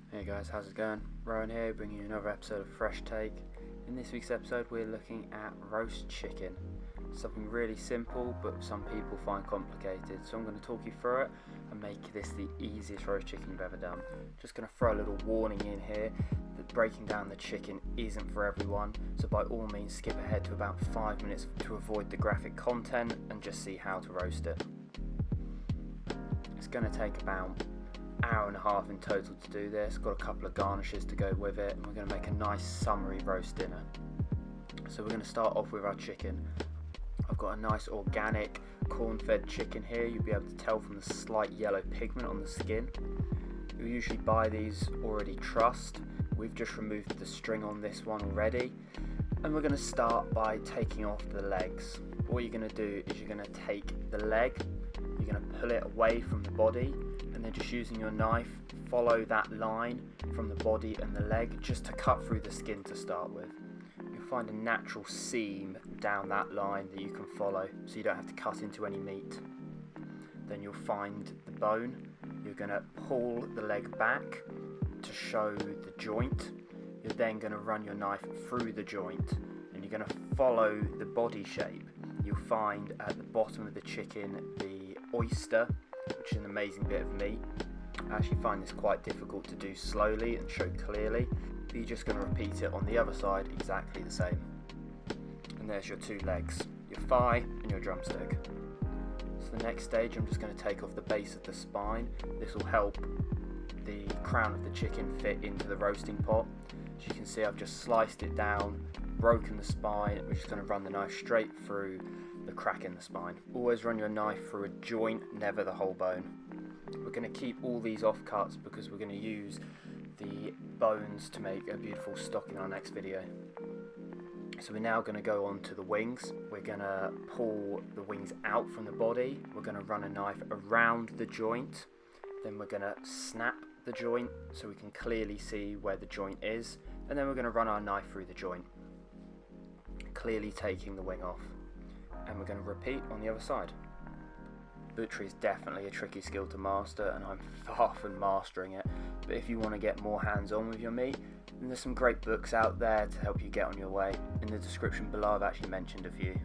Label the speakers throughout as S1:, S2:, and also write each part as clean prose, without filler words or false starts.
S1: Hey guys, how's it going? Rowan here, bringing you another episode of Fresh Take. In this week's episode we're looking at roast chicken. Something really simple but some people find complicated, so I'm going to talk you through it and make this the easiest roast chicken you've ever done. Just going to throw a little warning in here that breaking down the chicken isn't for everyone, so by all means skip ahead to about 5 minutes to avoid the graphic content and just see how to roast it. It's going to take about hour and a half in total to do this. Got a couple of garnishes to go with it, and we're going to make a nice summery roast dinner. So we're going to start off with our chicken. I've got a nice organic corn-fed chicken here. You'll be able to tell from the slight yellow pigment on the skin. You'll usually buy these already trussed. We've just removed the string on this one already, and we're going to start by taking off the legs. What you're going to do is you're going to take the leg, you're going to pull it away from the body, and then just using your knife, follow that line from the body and the leg just to cut through the skin to start with. You'll find a natural seam down that line that you can follow, so you don't have to cut into any meat. Then you'll find the bone. You're going to pull the leg back to show the joint. You're then going to run your knife through the joint, and you're going to follow the body shape. You'll find at the bottom of the chicken the oyster, which is an amazing bit of meat. I actually find this quite difficult to do slowly and show clearly, but you're just going to repeat it on the other side exactly the same. And there's your two legs, your thigh and your drumstick. So the next stage, I'm just going to take off the base of the spine. This will help the crown of the chicken fit into the roasting pot. As you can see, I've just sliced it down, broken the spine. We're just going to run the knife straight through the crack in the spine. Always run your knife through a joint, never the whole bone. We're going to keep all these off cuts because we're going to use the bones to make a beautiful stock in our next video. So we're now going to go on to the wings. We're going to pull the wings out from the body. We're going to run a knife around the joint. Then we're going to snap the joint so we can clearly see where the joint is. And then we're going to run our knife through the joint, clearly taking the wing off. And we're going to repeat on the other side. Butchery is definitely a tricky skill to master, and I'm far from mastering it, but if you want to get more hands-on with your meat, then there's some great books out there to help you get on your way. In the description below I've actually mentioned a few.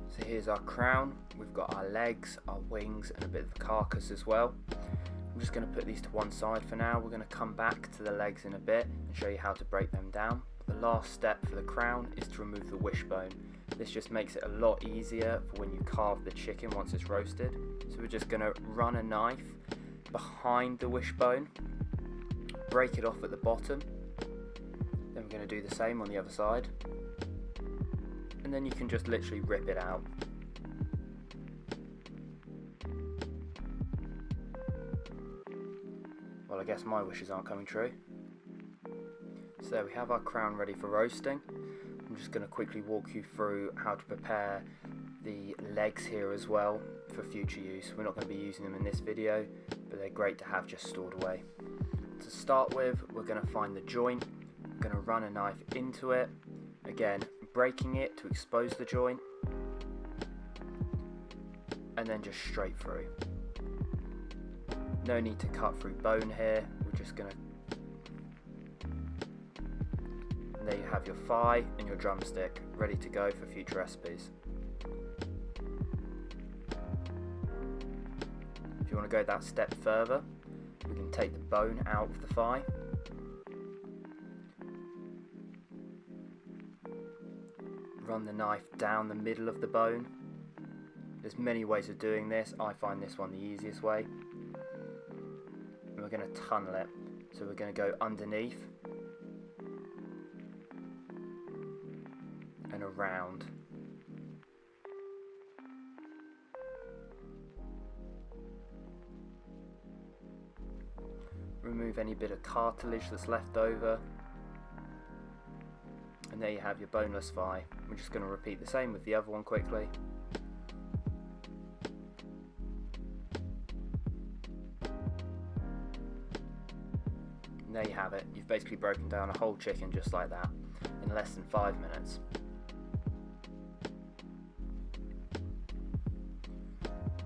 S1: So here's our crown. We've got our legs, our wings, and a bit of the carcass as well. I'm just going to put these to one side for now. We're going to come back to the legs in a bit and show you how to break them down. The last step for the crown is to remove the wishbone. This just makes it a lot easier for when you carve the chicken once it's roasted. So we're just going to run a knife behind the wishbone, break it off at the bottom. Then we're going to do the same on the other side. And then you can just literally rip it out. Well, I guess my wishes aren't coming true. So there we have our crown ready for roasting. I'm just going to quickly walk you through how to prepare the legs here as well for future use. We're not going to be using them in this video, but they're great to have just stored away. To start with, we're going to find the joint. We're going to run a knife into it, again breaking it to expose the joint, and then just straight through. No need to cut through bone here. We're just going to. And there you have your thigh and your drumstick ready to go for future recipes. If you want to go that step further, we can take the bone out of the thigh. Run the knife down the middle of the bone. There's many ways of doing this. I find this one the easiest way. And we're going to tunnel it. So we're going to go underneath and around. Remove any bit of cartilage that's left over. And there you have your boneless thigh. We're just going to repeat the same with the other one quickly. And there you have it. You've basically broken down a whole chicken just like that in less than 5 minutes.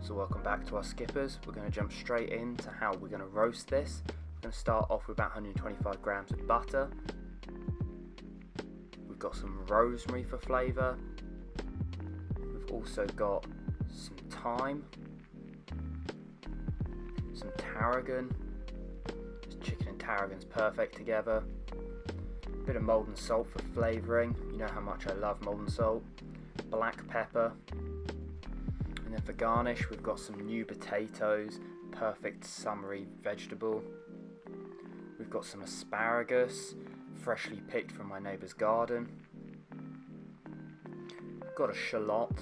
S1: So welcome back to our skippers. We're going to jump straight into how we're going to roast this. We're going to start off with about 125 grams of butter. We've got some rosemary for flavour. We've also got some thyme, some tarragon. Chicken and tarragon's perfect together. A bit of molten salt for flavouring. You know how much I love molten salt. Black pepper. And then for garnish, we've got some new potatoes, perfect summery vegetable. We've got some asparagus, freshly picked from my neighbour's garden. We've got a shallot,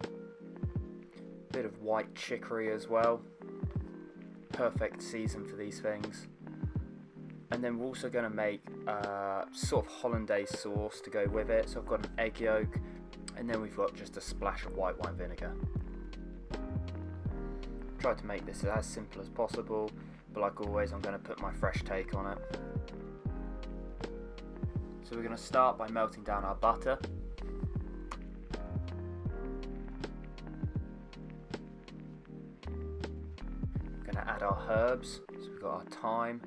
S1: a bit of white chicory as well. Perfect season for these things. And then we're also going to make sort of hollandaise sauce to go with it. So I've got an egg yolk, and then we've got just a splash of white wine vinegar. Tried to make this as simple as possible, but like always I'm going to put my fresh take on it. So we're going to start by melting down our butter. We're going to add our herbs. So we've got our thyme,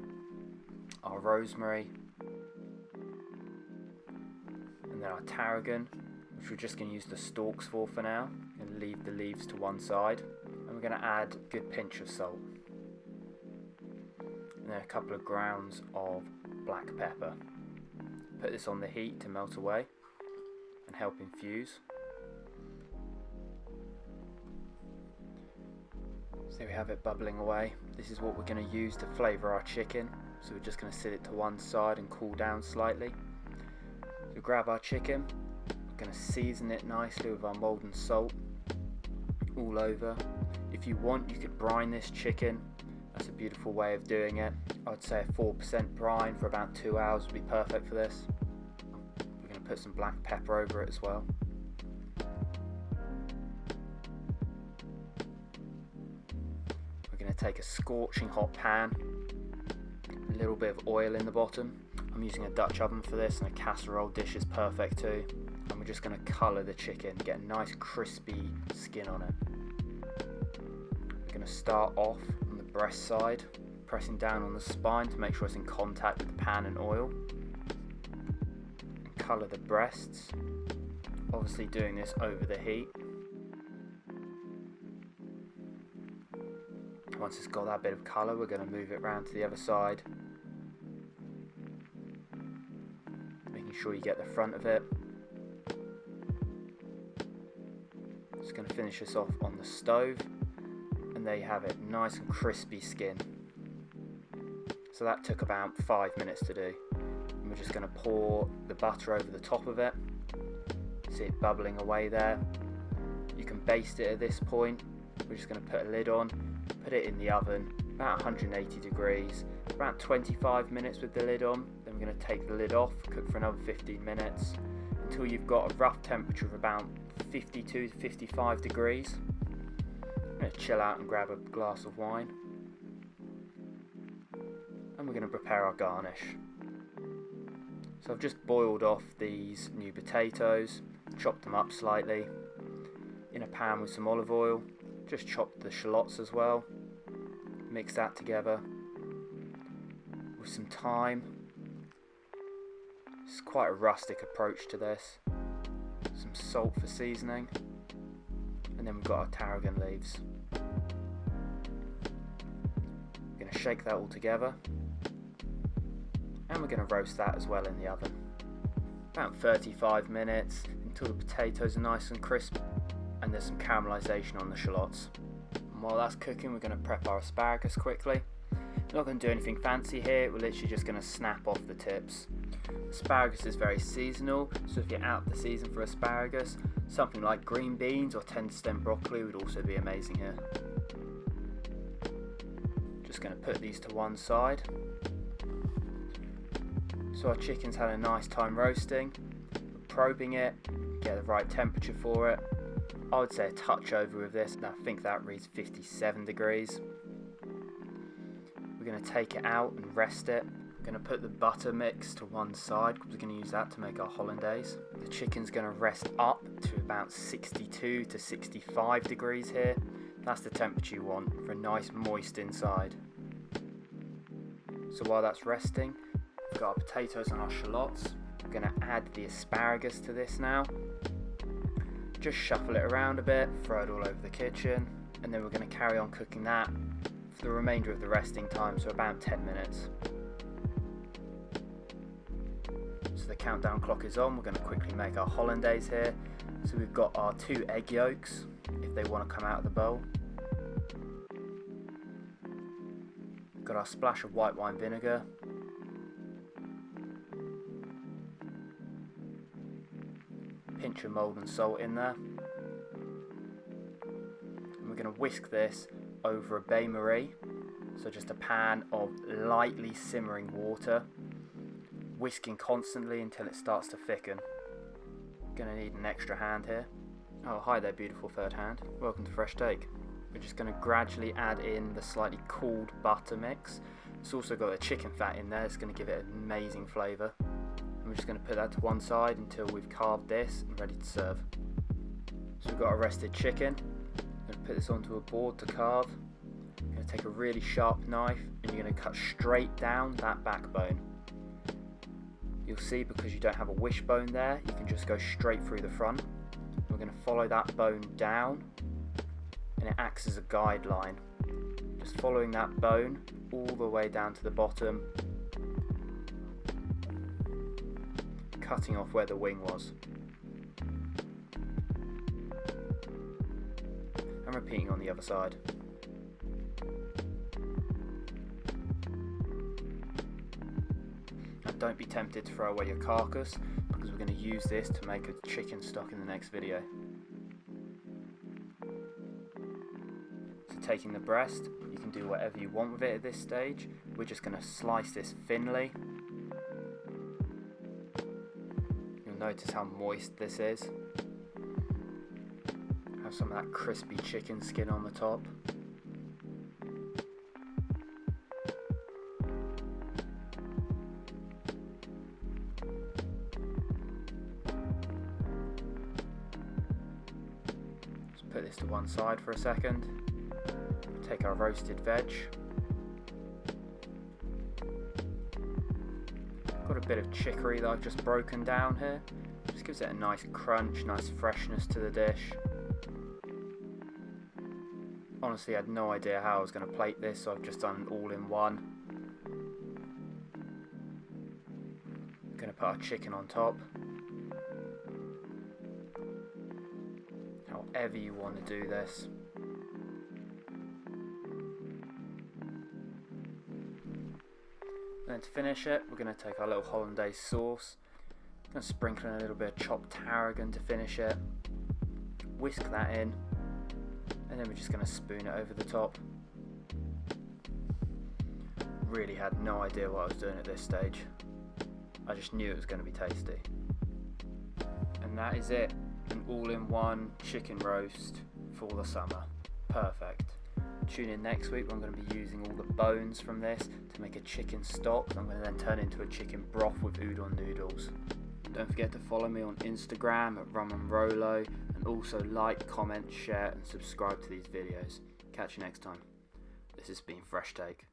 S1: our rosemary, and then our tarragon, which we're just going to use the stalks for now, and leave the leaves to one side. And we're going to add a good pinch of salt, and then a couple of grounds of black pepper. Put this on the heat to melt away and help infuse. So we have it bubbling away. This is what we're going to use to flavour our chicken. So we're just going to sit it to one side and cool down slightly. So grab our chicken. We're going to season it nicely with our molten salt all over. If you want, you could brine this chicken. That's a beautiful way of doing it. I'd say a 4% brine for about 2 hours would be perfect for this. We're going to put some black pepper over it as well. We're going to take a scorching hot pan, a little bit of oil in the bottom. I'm using a Dutch oven for this, and a casserole dish is perfect too. And we're just going to colour the chicken, get a nice crispy skin on it. We're going to start off on the breast side, pressing down on the spine to make sure it's in contact with the pan and oil. And colour the breasts, obviously doing this over the heat. Once it's got that bit of colour, we're going to move it around to the other side, making sure you get the front of it. Just going to finish this off on the stove, and there you have it, nice and crispy skin. So that took about 5 minutes to do. And we're just going to pour the butter over the top of it. See it bubbling away there. You can baste it at this point. We're just going to put a lid on, put it in the oven, about 180 degrees, about 25 minutes with the lid on. Then we're going to take the lid off, cook for another 15 minutes, until you've got a rough temperature of about 52 to 55 degrees. I'm going to chill out and grab a glass of wine. And we're going to prepare our garnish. So I've just boiled off these new potatoes, chopped them up slightly. In a pan with some olive oil, just chopped the shallots as well. Mix that together with some thyme. It's quite a rustic approach to this. Some salt for seasoning, and then we've got our tarragon leaves. We're going to shake that all together, and we're going to roast that as well in the oven. About 35 minutes until the potatoes are nice and crisp, and there's some caramelisation on the shallots. And while that's cooking, we're going to prep our asparagus quickly. We're not going to do anything fancy here, we're literally just going to snap off the tips. Asparagus is very seasonal, so if you're out of the season for asparagus, something like green beans or tender stem broccoli would also be amazing here. Just going to put these to one side. So our chicken's had a nice time roasting. We're probing it, get the right temperature for it. I would say a touch over with this, and I think that reads 57 degrees. We're going to take it out and rest it. We're going to put the butter mix to one side because we're going to use that to make our hollandaise. The chicken's going to rest up to about 62 to 65 degrees here. That's the temperature you want for a nice moist inside. So while that's resting, we've got our potatoes and our shallots. We're going to add the asparagus to this now. Just shuffle it around a bit, throw it all over the kitchen, and then we're going to carry on cooking that for the remainder of the resting time, so about 10 minutes. So the countdown clock is on. We're going to quickly make our hollandaise here. So we've got our 2 egg yolks, if they want to come out of the bowl. We've got our splash of white wine vinegar. Pinch of Maldon salt in there. And we're going to whisk this over a bain-marie, so just a pan of lightly simmering water, whisking constantly until it starts to thicken. Going to need an extra hand here. Oh, hi there, beautiful third hand. Welcome to Fresh Take. We're just going to gradually add in the slightly cooled butter mix. It's also got a chicken fat in there. It's going to give it an amazing flavour. We're just going to put that to one side until we've carved this and ready to serve. So we've got our rested chicken. I'm going to put this onto a board to carve. You're going to take a really sharp knife and you're going to cut straight down that backbone. You'll see, because you don't have a wishbone there, you can just go straight through the front. We're going to follow that bone down, and it acts as a guideline. Just following that bone all the way down to the bottom, cutting off where the wing was. And repeating on the other side. Now don't be tempted to throw away your carcass, because we're going to use this to make a chicken stock in the next video. So taking the breast, you can do whatever you want with it at this stage. We're just going to slice this thinly. Notice how moist this is. Have some of that crispy chicken skin on the top. Just put this to one side for a second. Take our roasted veg. Got a bit of chicory that I've just broken down here. Just gives it a nice crunch, nice freshness to the dish. Honestly, I had no idea how I was going to plate this, so I've just done an all-in-one. Going to put our chicken on top. However you want to do this. And then to finish it, we're going to take our little hollandaise sauce. I'm going to sprinkle in a little bit of chopped tarragon to finish it. Whisk that in. And then we're just going to spoon it over the top. Really had no idea what I was doing at this stage. I just knew it was going to be tasty. And that is it. An all-in-one chicken roast for the summer. Perfect. Tune in next week when I'm going to be using all the bones from this to make a chicken stock that I'm going to then turn into a chicken broth with udon noodles. Don't forget to follow me on Instagram at Rum and Rolo, and also like, comment, share and subscribe to these videos. Catch you next time. This has been Fresh Take.